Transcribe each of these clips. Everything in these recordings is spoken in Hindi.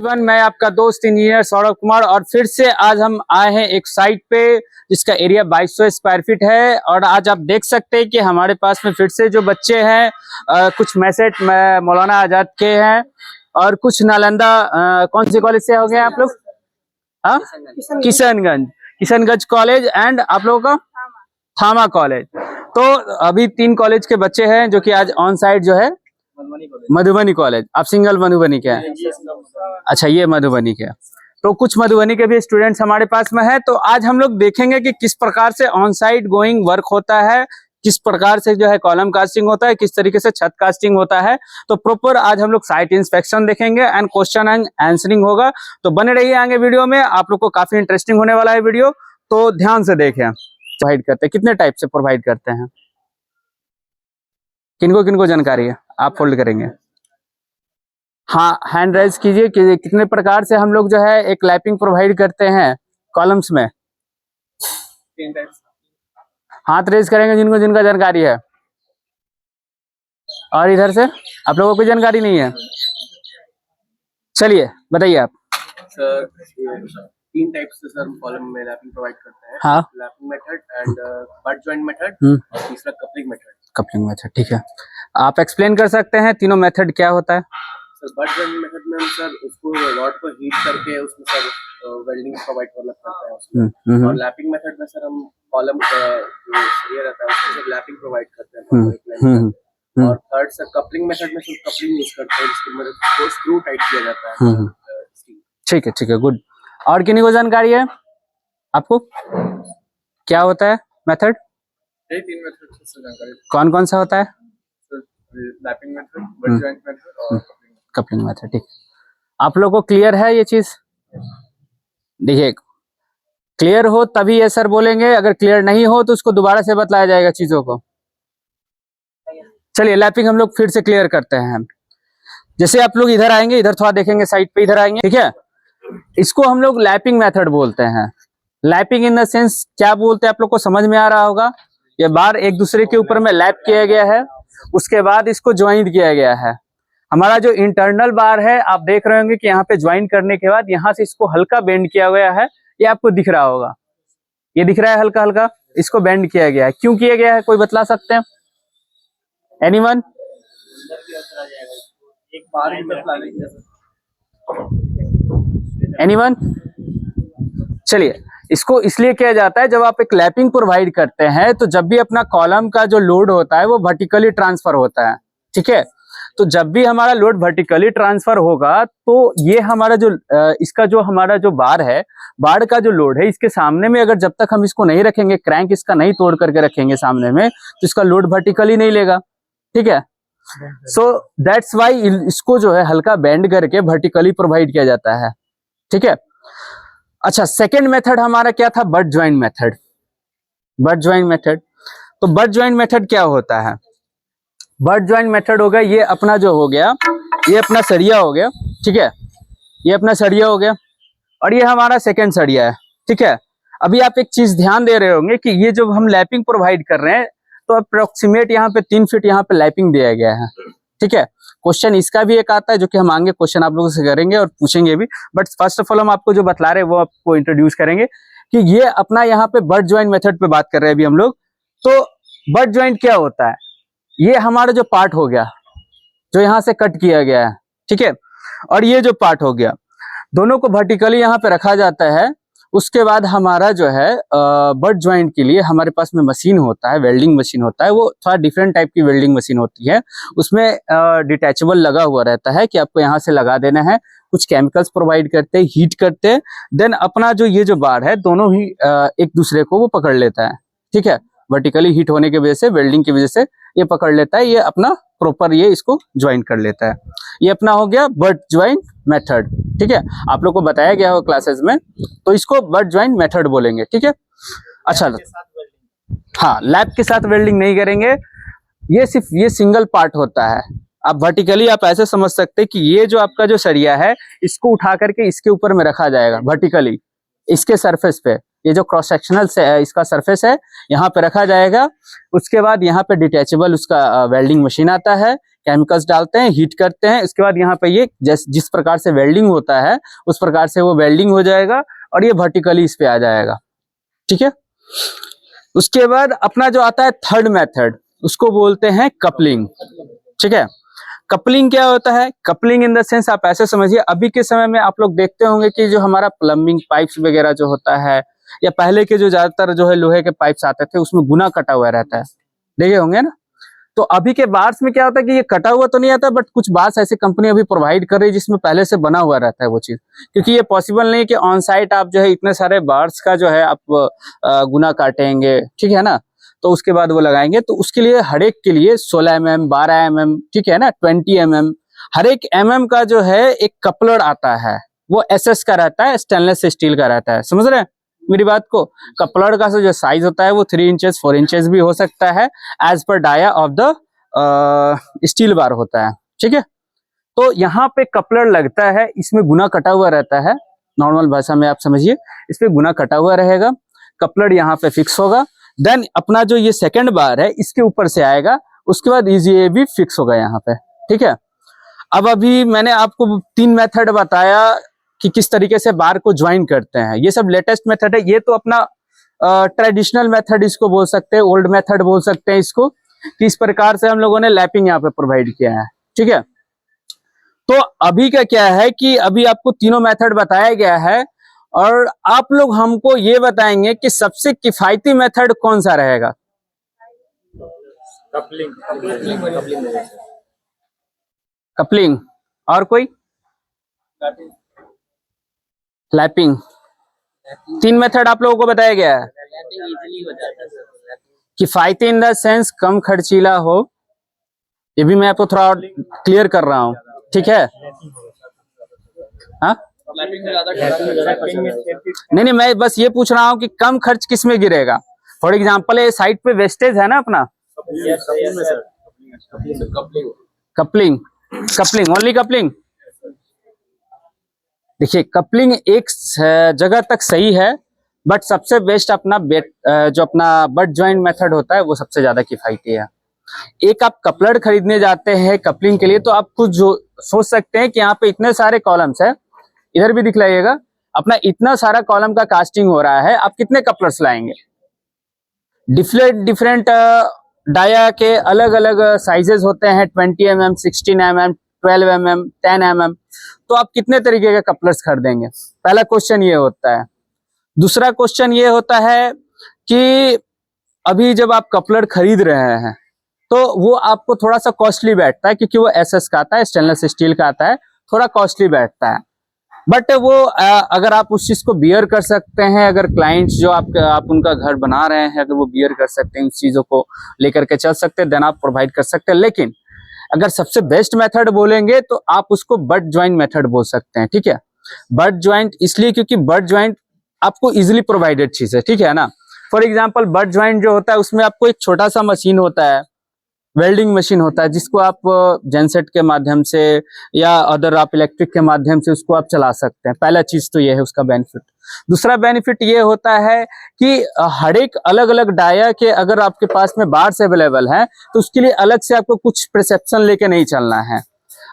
मैं आपका दोस्त इंजीनियर सौरभ कुमार और फिर से आज हम आए हैं एक साइट पे जिसका एरिया 2200 स्क्वायर फीट है। और आज आप देख सकते हैं कि हमारे पास में फिर से जो बच्चे हैं कुछ मैसेट मौलाना आजाद के हैं और कुछ नालंदा कौन से कॉलेज से हो गए आप लोग? हाँ, किशनगंज कॉलेज एंड आप लोगों का थामा कॉलेज। तो अभी 3 कॉलेज के बच्चे हैं जो कि आज ऑन साइट जो है मधुबनी कॉलेज। आप सिंगल मधुबनी के हैं? अच्छा, ये मधुबनी के। तो कुछ मधुबनी के भी स्टूडेंट्स हमारे पास में है। तो आज हम लोग देखेंगे कि किस प्रकार से ऑन साइट गोइंग वर्क होता है, किस प्रकार से जो है कॉलम कास्टिंग होता है, किस तरीके से छत कास्टिंग होता है। तो प्रॉपर आज हम लोग साइट इंस्पेक्शन देखेंगे एंड क्वेश्चन एंड आंसरिंग होगा। तो बने रहिए आगे वीडियो में, आप लोग को काफी इंटरेस्टिंग होने वाला है वीडियो। तो ध्यान से देखें। प्रोवाइड करते हैं, कितने टाइप से प्रोवाइड करते हैं, किनको किनको जानकारी है? आप फोल्ड करेंगे, हाँ हैंड राइज कीजिए कि कितने प्रकार से हम लोग जो है एक लैपिंग प्रोवाइड करते हैं कॉलम्स में। हाथ रेज करेंगे जिनको जिनका जानकारी है। और इधर से आप लोगों को कोई जानकारी नहीं है? चलिए बताइए आप। सर 3 टाइप से सर कॉलम में लैपिंग प्रोवाइड करते हैं। हाँ, lapping method and butt joint method और तीसरा कपलिंग मेथड। कपलिंग मेथड, ठीक है। आप एक्सप्लेन कर सकते हैं तीनों मेथड क्या होता है? सर बट जॉइंट मेथड में हम सर उसको रॉड को हीट करके उसमें सर वेल्डिंग प्रोवाइड करते हैं उसमें। और लैपिंग मेथड में सर हम कॉलम का जो सरिया रहता है उसमें सर लैपिंग प्रोवाइड करते हैं। और थर्ड सर कपलिंग मेथड में सर कपलिंग यूज करते हैं जिसकी मदद से स्क्रू टाइट किया जाता है। ठीक है, ठीक है, गुड। और किन्हीं को जानकारी है आपको क्या होता है मेथड? 3 मेथड से जानकारी। कौन कौन सा होता है? Lapping method, butt joint method और कपलिंग मेथड। ठीक, आप लोगों को क्लियर है ये चीज? देखिए, क्लियर हो तभी ये सर बोलेंगे, अगर क्लियर नहीं हो तो उसको दोबारा से बताया जाएगा चीजों को। चलिए लैपिंग हम लोग फिर से क्लियर करते हैं। जैसे आप लोग इधर आएंगे, इधर थोड़ा देखेंगे साइड पे, इधर आएंगे, ठीक है। इसको हम लोग लैपिंग मेथड बोलते हैं। लैपिंग इन द सेंस क्या बोलते हैं आप लोग को समझ में आ रहा होगा। ये बार एक दूसरे के ऊपर में लैप किया गया है, उसके बाद इसको ज्वाइंट किया गया है। हमारा जो इंटरनल बार है आप देख रहे होंगे कि यहाँ पे ज्वाइन करने के बाद यहाँ से इसको हल्का बेंड किया गया है। ये आपको दिख रहा होगा, ये दिख रहा है हल्का हल्का, इसको बेंड किया गया है। क्यों किया गया है कोई बतला सकते हैं? एनीवन? एनीवन? चलिए, इसको इसलिए किया जाता है जब आप एक लैपिंग प्रोवाइड करते हैं तो जब भी अपना कॉलम का जो लोड होता है वो वर्टिकली ट्रांसफर होता है, ठीक है। तो जब भी हमारा लोड वर्टिकली ट्रांसफर होगा तो ये हमारा जो इसका जो हमारा जो बार है, बार का जो लोड है इसके सामने में अगर जब तक हम इसको नहीं रखेंगे, क्रैंक इसका नहीं तोड़ करके रखेंगे सामने में, तो इसका लोड वर्टिकली नहीं लेगा, ठीक है। सो दैट्स वाई इसको जो है हल्का बेंड करके वर्टिकली प्रोवाइड किया जाता है, ठीक है। अच्छा, सेकेंड मेथड हमारा क्या था? But joint method. But joint method, तो बट ज्वाइंट मेथड क्या होता है? बट ज्वाइंट मेथड हो गया, ये अपना जो हो गया, ये अपना सरिया हो गया, ठीक है। ये अपना सरिया हो गया और ये हमारा सेकेंड सरिया है, ठीक है। अभी आप एक चीज ध्यान दे रहे होंगे कि ये जो हम लैपिंग प्रोवाइड कर रहे हैं तो अप्रोक्सीमेट यहाँ पे 3 फीट यहाँ पे लैपिंग दिया गया है, ठीक है। क्वेश्चन इसका भी एक आता है जो कि हम आगे क्वेश्चन आप लोगों से करेंगे और पूछेंगे भी, बट फर्स्ट ऑफ ऑल हम आपको जो बतला रहे हैं वो आपको इंट्रोड्यूस करेंगे कि ये अपना यहाँ पे बट ज्वाइंट मेथड पे बात कर रहे हैं अभी हम लोग। तो बट ज्वाइंट क्या होता है? ये हमारा जो पार्ट हो गया जो यहाँ से कट किया गया है, ठीक है, और ये जो पार्ट हो गया, दोनों को वर्टिकली यहाँ पे रखा जाता है। उसके बाद हमारा जो है बट ज्वाइंट के लिए हमारे पास में मशीन होता है, वेल्डिंग मशीन होता है। वो थोड़ा डिफरेंट टाइप की वेल्डिंग मशीन होती है, उसमें डिटैचेबल लगा हुआ रहता है कि आपको यहाँ से लगा देना है। कुछ केमिकल्स प्रोवाइड करते हैं, हीट करते हैं, देन अपना जो ये जो बार है दोनों ही एक दूसरे को वो पकड़ लेता है, ठीक है। वर्टिकली हीट होने की वजह से, वेल्डिंग की वजह से ये पकड़ लेता है, ये अपना प्रॉपर ये इसको ज्वाइन कर लेता है। ये अपना हो गया बट ज्वाइंट मेथड, ठीक है। आप लोग को बताया गया हो क्लासेस में, तो इसको बट ज्वाइंट मेथड बोलेंगे, ठीक है। अच्छा, हाँ, लैप के साथ वेल्डिंग नहीं करेंगे, ये सिर्फ ये सिंगल पार्ट होता है। आप वर्टिकली आप ऐसे समझ सकते हैं कि ये जो आपका जो सरिया है इसको उठा करके इसके ऊपर में रखा जाएगा वर्टिकली, इसके सरफेस पे, ये जो क्रॉस सेक्शनल से इसका सरफेस है यहाँ पे रखा जाएगा। उसके बाद यहाँ पे डिटैचेबल उसका वेल्डिंग मशीन आता है, केमिकल्स डालते हैं, हीट करते हैं, इसके बाद यहाँ पे ये जिस प्रकार से वेल्डिंग होता है उस प्रकार से वो वेल्डिंग हो जाएगा और ये वर्टिकली इस पे आ जाएगा। ठीक है, उसके बाद अपना जो आता है थर्ड मेथड, उसको बोलते हैं कपलिंग। ठीक है, कपलिंग क्या होता है? कपलिंग इन द सेंस आप ऐसे समझिए, अभी के समय में आप लोग देखते होंगे कि जो हमारा प्लम्बिंग पाइप्स वगैरह जो होता है, या पहले के जो ज्यादातर जो है लोहे के पाइप्स आते थे उसमें गुना कटा हुआ रहता है, देखे होंगे ना। तो अभी के बार्स में क्या होता है कि ये कटा हुआ तो नहीं आता, बट कुछ बार्स ऐसी कंपनी अभी प्रोवाइड कर रही है जिसमें पहले से बना हुआ रहता है वो चीज, क्योंकि ये पॉसिबल नहीं कि ऑन साइट आप जो है इतने सारे बार्स का जो है आप गुना काटेंगे, ठीक है ना, तो उसके बाद वो लगाएंगे। तो उसके लिए हर एक के लिए 16 mm, 12 mm, ठीक है ना, 20 mm, हर एक mm का जो है एक कपलर आता है, वो SS का रहता है, स्टेनलेस स्टील का रहता है। समझ रहे हैं मेरी बात को? कपलर का जो साइज होता है वो 3 इंचेस 4 इंचेस भी हो सकता है, as per dia of the steel bar होता है। ठीक है, तो यहाँ पे कपलर लगता है, इसमें गुना कटा हुआ रहता है, नॉर्मल भाषा में आप समझिए, इस पे गुना कटा हुआ रहेगा, कपलर यहाँ पे फिक्स होगा। देन अपना जो ये सेकंड बार है इसके ऊपर से आएगा, उसके बाद ये भी फिक्स होगा यहाँ पे। ठीक है, अब अभी मैंने आपको 3 मेथड बताया कि किस तरीके से बार को ज्वाइन करते हैं, ये सब लेटेस्ट मेथड है। ये तो अपना ट्रेडिशनल मेथड इसको बोल सकते हैं, ओल्ड मेथड बोल सकते हैं इसको, कि इस प्रकार से हम लोगों ने लैपिंग यहाँ पे प्रोवाइड किया है। ठीक है, तो अभी का क्या है कि अभी आपको तीनों मेथड बताया गया है और आप लोग हमको ये बताएंगे कि सबसे किफायती मेथड कौन सा रहेगा। कपलिंग और कोई? लैपिंग। 3 मेथड आप लोगों को बताया गया है। किफायती इन द सेंस कम खर्चीला हो, ये भी मैं आपको थोड़ा क्लियर कर रहा हूँ। ठीक है, हाँ नहीं, मैं बस ये पूछ रहा हूँ कि कम खर्च किस में गिरेगा। फॉर एग्जाम्पल ये साइड पे वेस्टेज है ना अपना, कपलिंग, कपलिंग, ओनली कपलिंग। देखिए कपलिंग एक जगह तक सही है, बट सबसे बेस्ट अपना जो अपना बट ज्वाइंट मेथड होता है वो सबसे ज्यादा किफायती है। एक आप कपलर खरीदने जाते हैं कपलिंग के लिए, तो आप कुछ जो सोच सकते हैं कि यहाँ पे इतने सारे कॉलम्स है, इधर भी दिखलाइएगा, अपना इतना सारा कॉलम का कास्टिंग हो रहा है, आप कितने कपलर्स लाएंगे? डिफरेंट डाया के अलग अलग साइजेस होते हैं, 20 mm, 16 mm, 12 mm, 10 mm, तो आप कितने तरीके के कपलर्स खरीदेंगे? पहला क्वेश्चन ये होता है। दूसरा क्वेश्चन ये होता है कि अभी जब आप कपलर खरीद रहे हैं तो वो आपको थोड़ा सा कॉस्टली बैठता है, क्योंकि वो SS का आता है, स्टेनलेस स्टील का आता है, थोड़ा कॉस्टली बैठता है। बट वो अगर आप उस चीज को बियर कर सकते हैं, अगर क्लाइंट्स जो आप उनका घर बना रहे हैं, अगर वो बियर कर सकते हैं, उस चीजों को लेकर के चल सकते हैं, देन आप प्रोवाइड कर सकते हैं। लेकिन अगर सबसे बेस्ट मेथड बोलेंगे तो आप उसको बट ज्वाइंट मेथड बोल सकते हैं। ठीक है, बट ज्वाइंट इसलिए क्योंकि बट ज्वाइंट आपको इजिली प्रोवाइडेड चीज है। ठीक है ना, फॉर एग्जाम्पल बट ज्वाइंट जो होता है उसमें आपको एक छोटा सा मशीन होता है, वेल्डिंग मशीन होता है, जिसको आप जेनसेट के माध्यम से या अदर आप इलेक्ट्रिक के माध्यम से उसको आप चला सकते हैं। पहला चीज तो ये है उसका बेनिफिट। दूसरा बेनिफिट ये होता है कि हर एक अलग अलग डाया के अगर आपके पास में बार्स अवेलेबल है तो उसके लिए अलग से आपको कुछ प्रिसेप्शन लेके नहीं चलना है।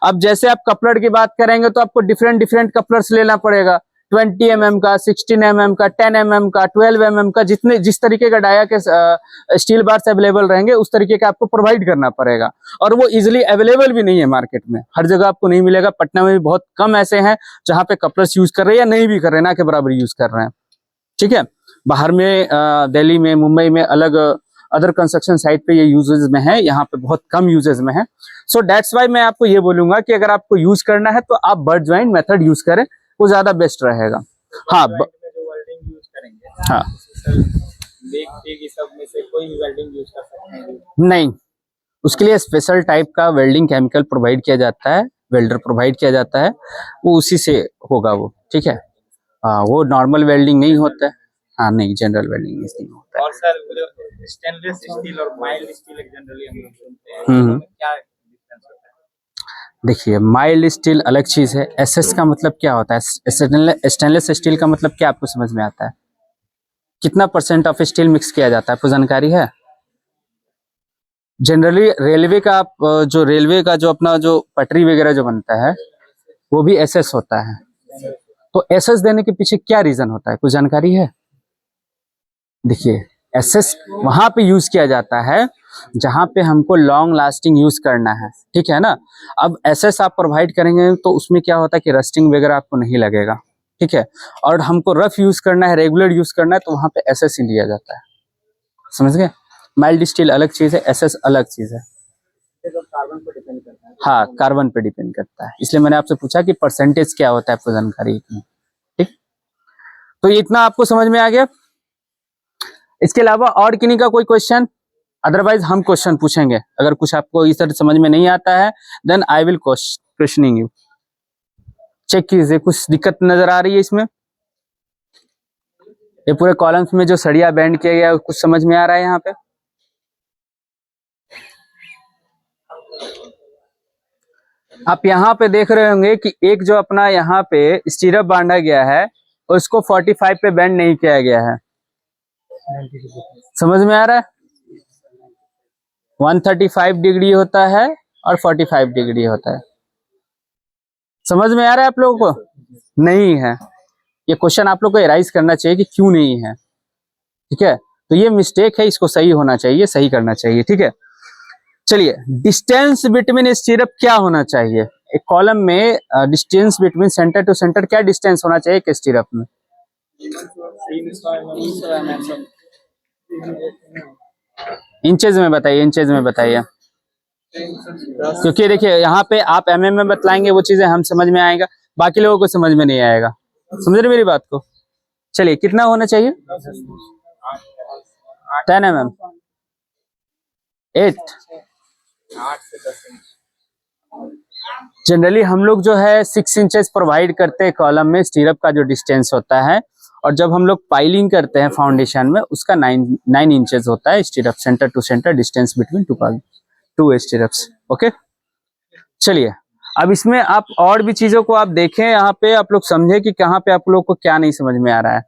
अब जैसे आप कपलर की बात करेंगे तो आपको डिफरेंट कपलर्स लेना पड़ेगा, 20 mm का, 16 mm का, 10 mm का, 12 mm का, जिस तरीके का डाया के स्टील बार्स अवेलेबल रहेंगे उस तरीके का आपको प्रोवाइड करना पड़ेगा। और वो इजिली अवेलेबल भी नहीं है मार्केट में, हर जगह आपको नहीं मिलेगा। पटना में भी बहुत कम ऐसे हैं जहां पे कपलर्स यूज कर रहे हैं या नहीं भी कर रहे हैं, ना के बराबर यूज कर रहे हैं। ठीक है, बाहर में दिल्ली में, मुंबई में अलग अदर कंस्ट्रक्शन साइट पे ये यूजेस में है, यहाँ पे बहुत कम यूजेस में है। सो दैट्स वाई मैं आपको ये बोलूंगा कि अगर आपको यूज करना है तो आप बट ज्वाइंट मेथड यूज करें, वो ज्यादा बेस्ट रहेगा। हाँ, में जो वेल्डिंग यूज करेंगे, हाँ, सब में से कोई भी वेल्डिंग यूज कर सकते हैं? नहीं, उसके लिए स्पेशल टाइप का वेल्डिंग केमिकल प्रोवाइड किया जाता है, वेल्डर प्रोवाइड किया जाता है, वो उसी से होगा वो। ठीक है, हाँ, वो नॉर्मल वेल्डिंग नहीं होता है। हाँ नहीं, जनरल वेल्डिंग नहीं होता है। और सर स्टेनलेस स्टील और माइल्ड स्टील जनरली हम लोग सुनते हैं, क्या डिफरेंस होता है? देखिए माइल्ड स्टील अलग चीज है। SS का मतलब क्या होता है? स्टेनलेस स्टील का मतलब क्या आपको समझ में आता है? कितना % ऑफ स्टील मिक्स किया जाता है, आपको जानकारी है? जनरली रेलवे का आप जो रेलवे का जो अपना जो पटरी वगैरह जो बनता है वो भी एसएस होता है। तो एसएस देने के पीछे क्या रीजन होता है, कुछ जानकारी है? देखिए, एसएस वहां पे यूज किया जाता है जहां पे हमको लॉन्ग लास्टिंग यूज करना है, ठीक है ना। अब एसएस आप प्रोवाइड करेंगे तो उसमें क्या होता है कि रस्टिंग वगैरह आपको नहीं लगेगा, ठीक है। और हमको रफ यूज करना है, रेगुलर यूज करना है, तो वहां पे एसएस ही लिया जाता है। समझ गए? माइल्ड स्टील अलग चीज है, एसएस अलग चीज है। कार्बन पर डिपेंड करता है। हाँ, कार्बन पे डिपेंड करता है, इसलिए मैंने आपसे पूछा कि परसेंटेज क्या होता है, आपको जानकारी इतनी, ठीक। तो इतना आपको समझ में आ गया। इसके अलावा और किन्हीं का कोई क्वेश्चन? अदरवाइज हम क्वेश्चन पूछेंगे। अगर कुछ आपको इस तरह समझ में नहीं आता है then I will questioning you. Check कीजिए, कुछ दिक्कत नजर आ रही है इसमें? ये पूरे कॉलम्स में जो सरिया बैंड किया गया है कुछ समझ में आ रहा है यहाँ पे? आप यहाँ पे देख रहे होंगे कि एक जो अपना यहाँ पे स्टीरअप बांधा गया है उसको 45 पे बैंड नहीं किया गया है। समझ में आ रहा है? 135 डिग्री होता है और 45 डिग्री होता है। समझ में आ रहा है आप लोगों को? नहीं है। ये क्वेश्चन आप लोग को एराइज करना चाहिए कि क्यों नहीं है, ठीक है। तो ये मिस्टेक है, इसको सही होना चाहिए, सही करना चाहिए, ठीक है। चलिए, डिस्टेंस बिटवीन स्टीरअप क्या होना चाहिए? एक कॉलम में distance between centre to centre क्या डिस्टेंस होना चाहिए एक स्टीरअप में? इंचेज में बताइए, इंचेज में बताइए, क्योंकि देखिए यहाँ पे आप एमएम में बतलाएंगे वो चीजें हम समझ में आएगा, बाकी लोगों को समझ में नहीं आएगा। समझ रहे मेरी बात को? चलिए, कितना होना चाहिए? 10 mm, 8। 8 से 10 इंच। जनरली हम लोग जो है 6 इंचेस प्रोवाइड करते हैं कॉलम में स्टीरअप का जो डिस्टेंस होता है, और जब हम लोग पाइलिंग करते हैं फाउंडेशन में उसका 9 इंचेस होता है stirrup, centre to centre distance between two stirrups. Okay, चलिए अब इसमें आप और भी चीजों को आप देखें, यहाँ पे आप लोग समझे कि कहाँ पे आप लोग को क्या नहीं समझ में आ रहा है।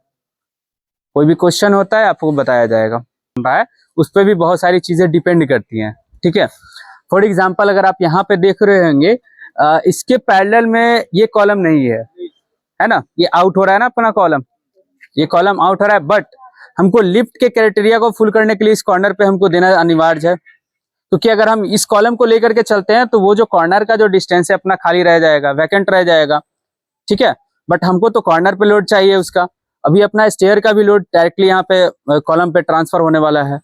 कोई भी क्वेश्चन होता है आपको बताया जाएगा, उस पर भी बहुत सारी चीजें डिपेंड करती हैं, ठीक है। फॉर एग्जाम्पल अगर आप यहाँ पे देख रहे होंगे इसके पैरेलल में ये कॉलम नहीं है ना, ये आउट हो रहा है ना अपना कॉलम, ये कॉलम आउट हो रहा है, बट हमको लिफ्ट के क्राइटेरिया को फुल करने के लिए इस कॉर्नर पे हमको देना अनिवार्य है, क्योंकि अगर हम इस कॉलम को लेकर के चलते हैं तो वो जो कॉर्नर का जो डिस्टेंस है अपना खाली रह जाएगा, वैकेंट रह जाएगा, ठीक है। बट हमको तो कॉर्नर पे लोड चाहिए उसका, अभी अपना स्टेयर का भी लोड डायरेक्टली यहाँ पे कॉलम पे ट्रांसफर होने वाला है।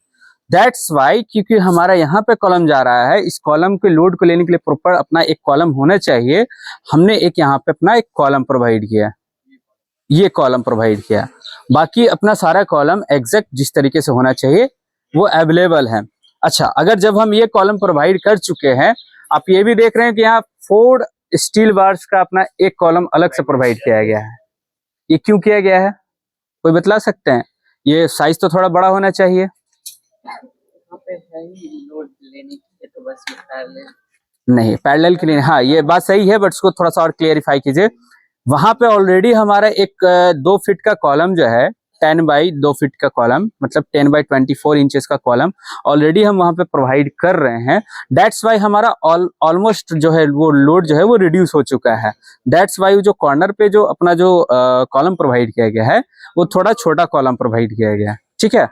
दैट्स वाई, क्योंकि हमारा यहाँ पे कॉलम जा रहा है, इस कॉलम के लोड को लेने के लिए प्रॉपर अपना एक कॉलम होना चाहिए, हमने एक यहाँ पे अपना एक कॉलम प्रोवाइड किया, ये कॉलम प्रोवाइड किया। बाकी अपना सारा कॉलम एग्जैक्ट जिस तरीके से होना चाहिए वो अवेलेबल है। अच्छा, अगर जब हम ये कॉलम प्रोवाइड कर चुके हैं, आप ये भी देख रहे हैं कि यहाँ 4 स्टील बार्स का अपना एक कॉलम अलग से प्रोवाइड किया गया है। ये क्यों किया गया है, कोई बतला सकते हैं? ये साइज तो थोड़ा बड़ा होना चाहिए। लोड लेने के लिए तो बस नहीं, पैरेलल के लिए, हाँ ये बात सही है, बट उसको थोड़ा सा और क्लियरिफाई कीजिए। वहां पे ऑलरेडी हमारा एक 2 फीट का कॉलम जो है, 10 बाई 2 फीट का कॉलम, मतलब 10 बाई 24 इंचेस का कॉलम ऑलरेडी हम वहां पे प्रोवाइड कर रहे हैं। दैट्स वाई हमारा ऑलमोस्ट जो है वो लोड जो है वो रिड्यूस हो चुका है। दैट्स वाई जो कॉर्नर पे जो अपना जो कॉलम प्रोवाइड किया गया है वो थोड़ा छोटा कॉलम प्रोवाइड किया गया है, ठीक है।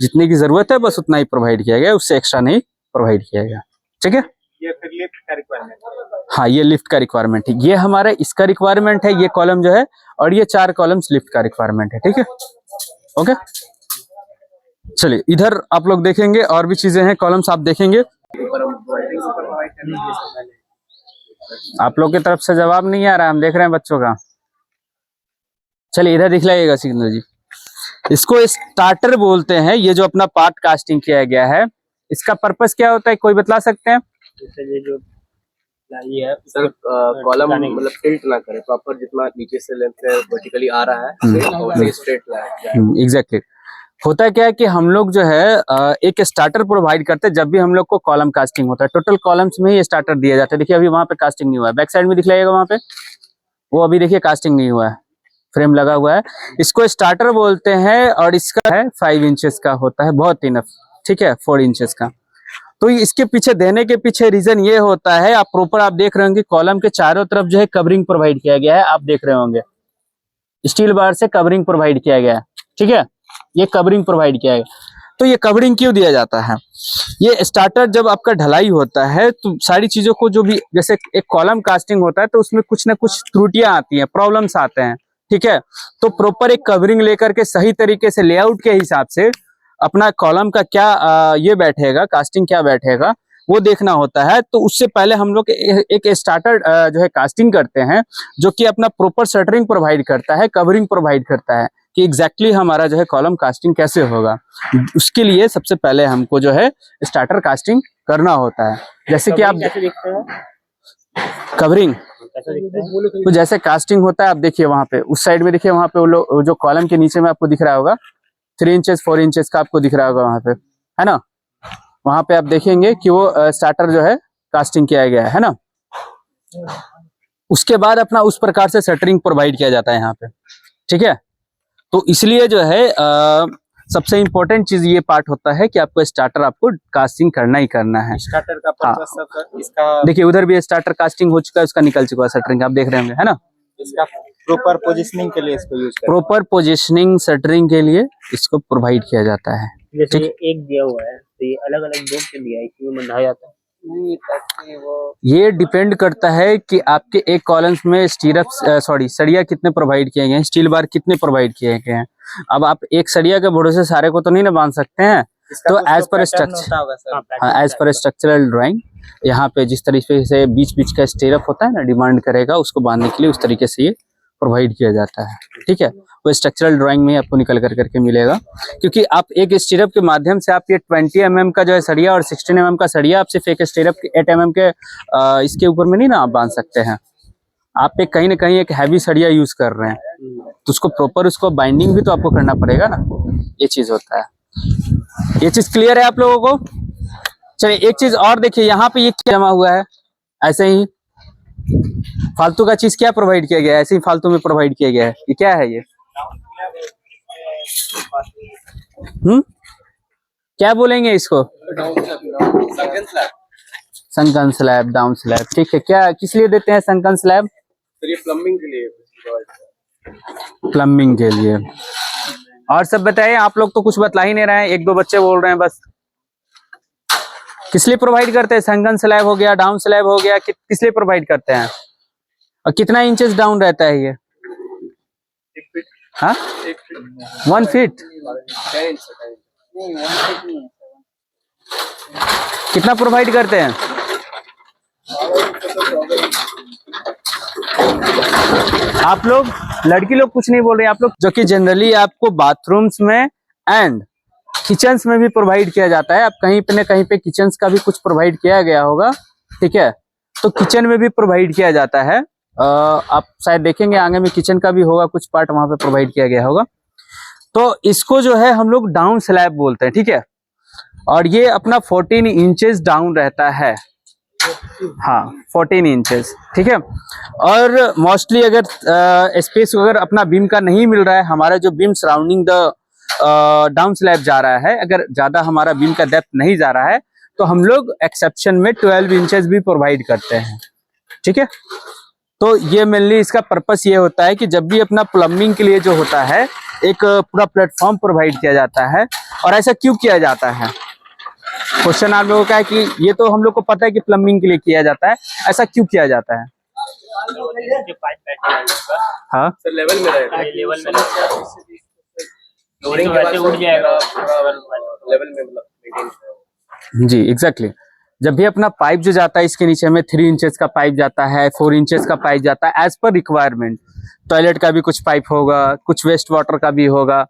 जितने की जरूरत है बस उतना ही प्रोवाइड किया गया, उससे एक्स्ट्रा नहीं प्रोवाइड किया गया, ठीक है। ये फिर लिफ्ट का रिक्वायरमेंट है। हाँ, ये लिफ्ट का रिक्वायरमेंट है, ये हमारा इसका रिक्वायरमेंट है, ये कॉलम जो है, और ये 4 कॉलम्स लिफ्ट का रिक्वायरमेंट है, ठीक है। ओके, चलिए इधर आप लोग देखेंगे और भी चीजें हैं, कॉलम्स आप देखेंगे। आप लोग की तरफ से जवाब नहीं आ रहा, हम देख रहे हैं बच्चों का। चलिए इधर दिखलाइएगा सिग्नल जी। इसको स्टार्टर बोलते हैं, ये जो अपना पार्ट कास्टिंग किया गया है, इसका पर्पस क्या होता है, कोई बतला सकते हैं? ये जो लाई है सर, कॉलम मतलब टिल्ट ना करे, प्रॉपर जितना नीचे से लेंथ वर्टिकली आ रहा है वैसे स्ट्रेट लाए। एग्जैक्टली। होता है क्या है कि हम लोग जो है एक स्टार्टर प्रोवाइड करते हैं जब भी हम लोग को कॉलम कास्टिंग होता है। टोटल कॉलम्स में ही स्टार्टर दिया जाता है। देखिए अभी वहां पे कास्टिंग नहीं हुआ है, बैक साइड में दिखलाइएगा वहां पे, वो अभी देखिए कास्टिंग नहीं हुआ है, फ्रेम लगा हुआ है। इसको स्टार्टर बोलते हैं और इसका है 5 इंचेस का होता है, बहुत इनफ, ठीक है, 4 इंचेस का। तो इसके पीछे देने के पीछे रीजन ये होता है, आप प्रॉपर आप देख रहे होंगे कॉलम के चारों तरफ जो है कवरिंग प्रोवाइड किया गया है, आप देख रहे होंगे स्टील बार से कवरिंग प्रोवाइड किया गया है, ठीक है, ये कवरिंग प्रोवाइड किया गया। तो ये कवरिंग क्यों दिया जाता है? ये स्टार्टर जब आपका ढलाई होता है तो सारी चीजों को जो भी, जैसे एक कॉलम कास्टिंग होता है तो उसमें कुछ ना कुछ त्रुटियां आती हैं, प्रॉब्लम्स आते हैं, ठीक है। तो प्रॉपर एक कवरिंग लेकर के सही तरीके से लेआउट के हिसाब से अपना कॉलम का क्या ये बैठेगा, कास्टिंग क्या बैठेगा वो देखना होता है। तो उससे पहले हम लोग एक स्टार्टर जो है कास्टिंग करते हैं, जो कि अपना प्रॉपर शटरिंग प्रोवाइड करता है, कवरिंग प्रोवाइड करता है कि एग्जैक्टली हमारा जो है कॉलम कास्टिंग कैसे होगा। उसके लिए सबसे पहले हमको जो है स्टार्टर कास्टिंग करना होता है। जैसे कि आप कवरिंग तो जैसे कास्टिंग होता है, आप देखिए वहां पे उस साइड में देखिए, वहां पे वो लोग जो कॉलम के नीचे में आपको दिख रहा होगा 3 इंचेस 4 इंचेस का आपको दिख रहा होगा वहां पे, है ना। वहां पे आप देखेंगे कि वो स्टार्टर जो है कास्टिंग किया गया है ना। उसके बाद अपना उस प्रकार से शटरिंग प्रोवाइड किया जाता है यहाँ पे, ठीक है। तो इसलिए जो है सबसे इम्पोर्टेंट चीज ये पार्ट होता है कि आपको स्टार्टर आपको कास्टिंग करना ही करना है। स्टार्टर का पर्पस सर इसका देखिए उधर भी स्टार्टर कास्टिंग हो चुका है, उसका निकल चुका है शटरिंग, आप देख रहे होंगे, है ना। इसका प्रॉपर पोजीशनिंग के लिए इसको यूज करते प्रॉपर पोजिशनिंग शटरिंग के लिए इसको प्रोवाइड किया जाता है। हैं। जैसे ठीक। ये एक दिया हुआ है तो ये अलग अलग दो के दिया है, इसमें बंधा जाता है। नहीं, ताकि वो ये डिपेंड करता है कि आपके एक कॉलम्स में सरिया कितने प्रोवाइड किए गए हैं, स्टील बार कितने प्रोवाइड किए गए हैं। अब आप एक सरिया के भरोसे सारे को तो नहीं ना बांध सकते हैं। इसका तो कुछ एज पर पैटर्न स्ट्रक्चर, होता होगा सर। हाँ एज पर स्ट्रक्चरल ड्राइंग, यहाँ पे जिस तरीके से बीच बीच का स्टेरअप होता है ना, डिमांड करेगा उसको बांधने के लिए, उस तरीके से ये प्रोवाइड किया जाता है, ठीक है। वो स्ट्रक्चरल ड्राइंग में आपको निकल करके मिलेगा, क्योंकि आप एक स्टीरअप के माध्यम से आप ये 20 mm का जो है सरिया और 16 mm का सरिया आप सिर्फ एक स्टीरअप के 8 mm के इसके ऊपर में नहीं ना आप बांध सकते हैं। आप एक कहीं ना कहीं एक हैवी सरिया यूज कर रहे हैं, तो उसको प्रॉपर उसको बाइंडिंग भी तो आपको करना पड़ेगा ना, ये चीज होता है। ये चीज क्लियर है आप लोगों को? चलिए एक चीज और देखिए, यहाँ पे ये क्या जमा हुआ है, ऐसे ही फालतू का चीज क्या प्रोवाइड किया गया है, ऐसे ही फालतू में प्रोवाइड किया गया है, ये क्या है ये? क्या बोलेंगे इसको? संकन स्लैब, डाउन स्लैब, ठीक है। क्या किस लिए देते हैं संकन स्लैब? ये प्लम्बिंग के लिए, प्लम्बिंग के लिए। और सब बताइए, आप लोग तो कुछ बतला ही नहीं रहे हैं, एक दो बच्चे बोल रहे हैं बस। किस लिए प्रोवाइड करते हैं? संकन स्लैब हो गया, डाउन स्लैब हो गया, किस लिए प्रोवाइड करते हैं? और कितना इंचेस डाउन रहता है ये? 1 फीट? कितना प्रोवाइड करते हैं? आप लोग लड़की लोग कुछ नहीं बोल रहे, आप लोग, जो कि जनरली आपको बाथरूम्स में एंड किचन्स में भी प्रोवाइड किया जाता है। आप कहीं पे न कहीं पे किचन्स का भी कुछ प्रोवाइड किया गया होगा, ठीक है। तो किचन में भी प्रोवाइड किया जाता है, आप शायद देखेंगे आगे में किचन का भी होगा, कुछ पार्ट वहां पे प्रोवाइड किया गया होगा। तो इसको जो है हम लोग डाउन स्लैब बोलते हैं, ठीक है। और ये अपना 14 इंचेस डाउन रहता है, हाँ 14 इंचेस, ठीक है। और मोस्टली अगर स्पेस अगर अपना बीम का नहीं मिल रहा है, हमारा जो beam surrounding the down slab जा रहा है, अगर ज्यादा हमारा बीम का डेप्थ नहीं जा रहा है, तो हम लोग एक्सेप्शन में 12 इंचेस भी प्रोवाइड करते हैं, ठीक है। तो ये मेनली इसका पर्पस ये होता है कि जब भी अपना प्लम्बिंग के लिए जो होता है एक पूरा प्लेटफॉर्म प्रोवाइड किया जाता है। और ऐसा क्यों किया जाता है? क्वेश्चन आप लोगों का है कि ये तो हम लोग को पता है कि प्लम्बिंग के लिए किया जाता है, ऐसा क्यों किया जाता है? हाँ सर लेवल में रहेगा, लेवल में लोडिंग के बाद उड़ जाएगा, लेवल में मेंटेन। जी एग्जैक्टली। जब भी अपना पाइप जो जाता है इसके नीचे में 3 इंचेस का पाइप जाता है, 4 इंचेस का पाइप जाता है, एज पर रिक्वायरमेंट। टॉयलेट का भी कुछ पाइप होगा, कुछ वेस्ट वाटर का भी होगा,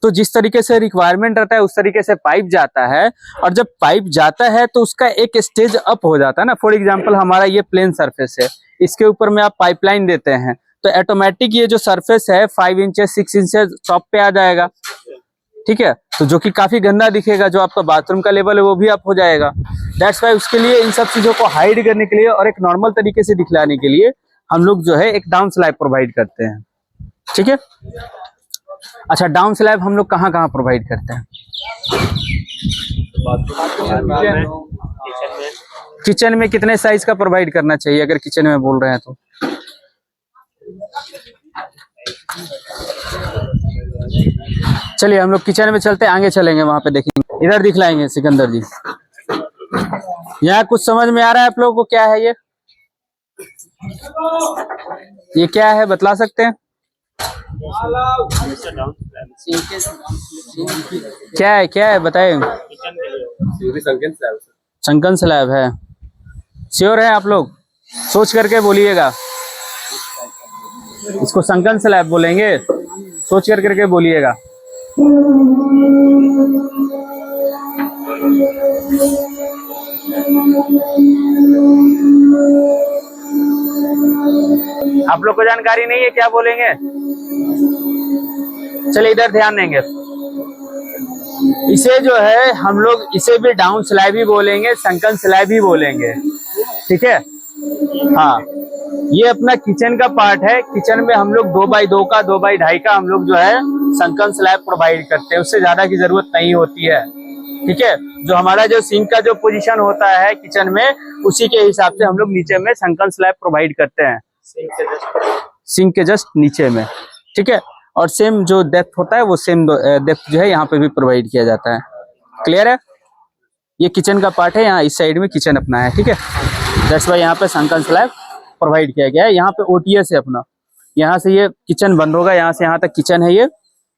तो जिस तरीके से रिक्वायरमेंट रहता है उस तरीके से पाइप जाता है। और जब पाइप जाता है तो उसका एक स्टेज अप हो जाता है ना। फॉर एग्जांपल हमारा ये प्लेन सरफेस है, इसके ऊपर में आप पाइपलाइन देते हैं तो ऑटोमेटिक ये जो सरफेस है 5 इंचेस 6 इंचेस टॉप पे आ जाएगा, ठीक है। तो जो कि काफी गंदा दिखेगा, जो आपका बाथरूम का लेवल है वो भी अप हो जाएगा। दैट्स वाई उसके लिए इन सब चीजों को हाइड करने के लिए और एक नॉर्मल तरीके से दिखलाने के लिए हम लोग जो है एक डाउन स्लैब प्रोवाइड करते हैं, ठीक है। अच्छा, डाउन स्लैब हम लोग कहाँ कहाँ प्रोवाइड करते हैं? किचन में कितने साइज का प्रोवाइड करना चाहिए अगर किचन में बोल रहे हैं तो? चलिए हम लोग किचन में चलते हैं, आगे चलेंगे, वहां पे देखेंगे, इधर दिखलाएंगे सिकंदर जी। यहाँ कुछ समझ में आ रहा है आप लोगों को? क्या है ये क्या है बतला सकते हैं? क्या है बताए? संकन स्लैब है। श्योर है आप लोग? सोच करके बोलिएगा। इसको संकन स्लैब बोलेंगे, सोच करके बोलिएगा। आप लोग को जानकारी नहीं है क्या बोलेंगे? चलिए इधर ध्यान देंगे। इसे जो है हम लोग इसे भी डाउन स्लैब ही बोलेंगे, संकन स्लैब ही बोलेंगे, ठीक है? हाँ, ये अपना किचन का पार्ट है। किचन में हम लोग 2x2 का 2x2.5 का हम लोग जो है संकन स्लैब प्रोवाइड करते हैं, उससे ज्यादा की जरूरत नहीं होती है, ठीक है? जो हमारा जो सिंक का जो पोजीशन होता है किचन में, उसी के हिसाब से हम लोग नीचे में संकन स्लैब प्रोवाइड करते हैं, सिंक के जस्ट नीचे में, ठीक है? और सेम जो डेप्थ होता है वो सेम डेप्थ जो है यहाँ पे भी प्रोवाइड किया जाता है। क्लियर है? ये किचन का पार्ट है, यहाँ इस साइड में किचन अपना है, ठीक है? दैट्स वाई यहाँ पे संकन स्लैब प्रोवाइड किया गया है। यहाँ पे ओटीएस है अपना, यहाँ से ये किचन बंद होगा, यहाँ से यहाँ तक किचन है, ये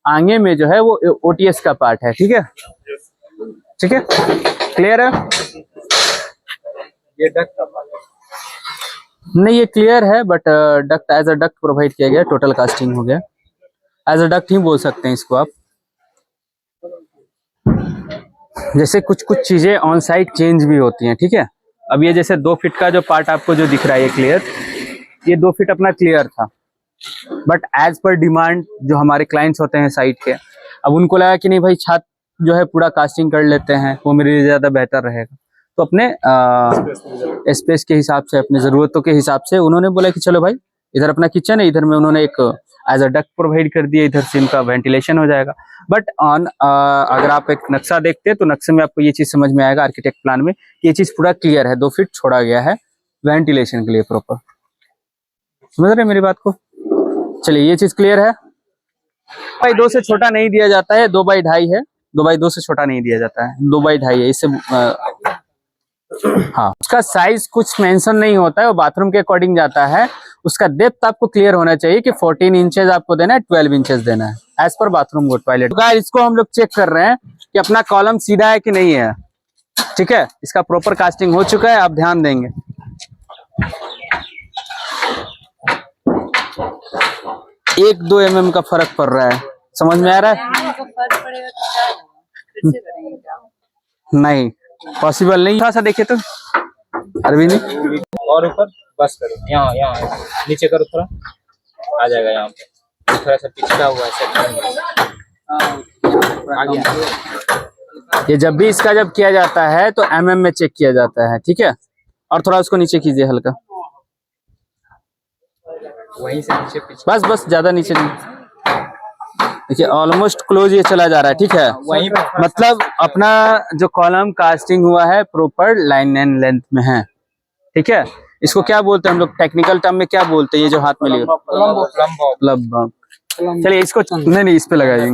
आगे में जो है वो ओटीएस का पार्ट है, ठीक है? ठीक है, क्लियर है? ये डक्ट का पार्ट नहीं, ये क्लियर है, but duct as a duct provide किया गया, टोटल कास्टिंग हो गया, एज अ डक्ट ही बोल सकते हैं इसको आप। जैसे कुछ चीजें ऑन साइट चेंज भी होती हैं, ठीक है? अब ये जैसे 2 फीट का जो पार्ट आपको जो दिख रहा है ये क्लियर, ये 2 फीट अपना क्लियर था, बट एज पर डिमांड जो हमारे क्लाइंट्स होते हैं साइट के, अब उनको लगा कि नहीं भाई छत जो है पूरा कास्टिंग कर लेते हैं, वो मेरे लिए ज्यादा बेहतर रहेगा, तो अपने स्पेस के हिसाब से, अपनी जरूरतों के हिसाब से उन्होंने बोला कि चलो भाई इधर अपना किचन है, इधर में उन्होंने एक एज अ डक्ट प्रोवाइड कर दिया, इधर से इनका वेंटिलेशन हो जाएगा। बट अगर आप एक नक्शा देखते हैं तो नक्शे में आपको ये चीज समझ में आएगा, आर्किटेक्ट प्लान में, ये चीज पूरा क्लियर है, 2 फीट छोड़ा गया है वेंटिलेशन के लिए प्रॉपर। समझ रहे हैं मेरी बात को? चलिए ये चीज क्लियर है। 2x2 से छोटा नहीं दिया जाता है, 2x2.5 है, 2x2 से छोटा नहीं दिया जाता है, 2x2.5 है, इससे हाँ, उसका साइज कुछ मेंशन नहीं होता है, वो बाथरूम के अकॉर्डिंग जाता है। उसका डेप्थ आपको क्लियर होना चाहिए कि 14 इंचेस आपको देना है, 12 इंचेस देना है, एज पर बाथरूम टॉयलेट। इसको हम लोग चेक कर रहे हैं कि अपना कॉलम सीधा है कि नहीं है, ठीक है? इसका प्रॉपर कास्टिंग हो चुका है, आप ध्यान देंगे। 1-2 mm का फर्क पड़ रहा है, समझ में आ रहा है? नहीं पॉसिबल नहीं, थोड़ा सा देखिए तो अरविंद, और ऊपर बस करो, यहाँ नीचे करो, थोड़ा आ जाएगा, यहाँ पे थोड़ा सा पिछड़ा हुआ है, ये जब भी इसका जब किया जाता है तो mm में चेक किया जाता है, ठीक है? और थोड़ा उसको नीचे कीजिए हल्का, वहीं से नीचे बस ज्यादा नीचे नहीं। देखिए ऑलमोस्ट क्लोज ये चला जा रहा है, ठीक है? वहीं मतलब अपना जो कॉलम कास्टिंग हुआ है प्रॉपर लाइन एंड लेंथ में है, ठीक है? इसको क्या बोलते हैं हम लोग टेक्निकल टर्म में, क्या बोलते हैं ये जो हाथ में लिए? प्लम्ब। चलिए इसको नहीं इस पे लगाइए।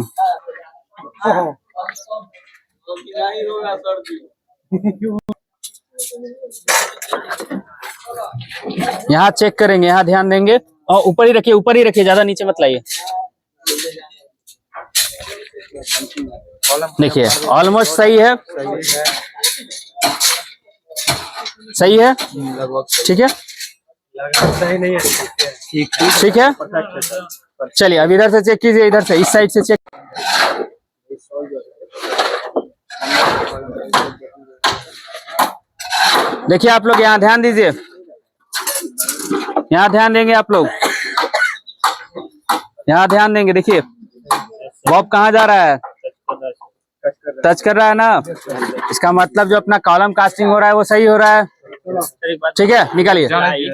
यहाँ चेक करेंगे, यहाँ ध्यान देंगे, और ऊपर ही रखिए, ज्यादा नीचे मत लाइए। देखिए ऑलमोस्ट सही है, सही है, ठीक है, ठीक है। चलिए अब इधर से चेक कीजिए, इधर से, इस साइड से चेक। देखिए आप लोग यहाँ ध्यान दीजिए, यहाँ ध्यान देंगे आप लोग, यहाँ ध्यान देंगे। देखिए बॉब कहाँ जा रहा है? टच कर रहा है ना, इसका मतलब जो अपना कॉलम कास्टिंग हो रहा है वो सही हो रहा है, ठीक है? निकालिए।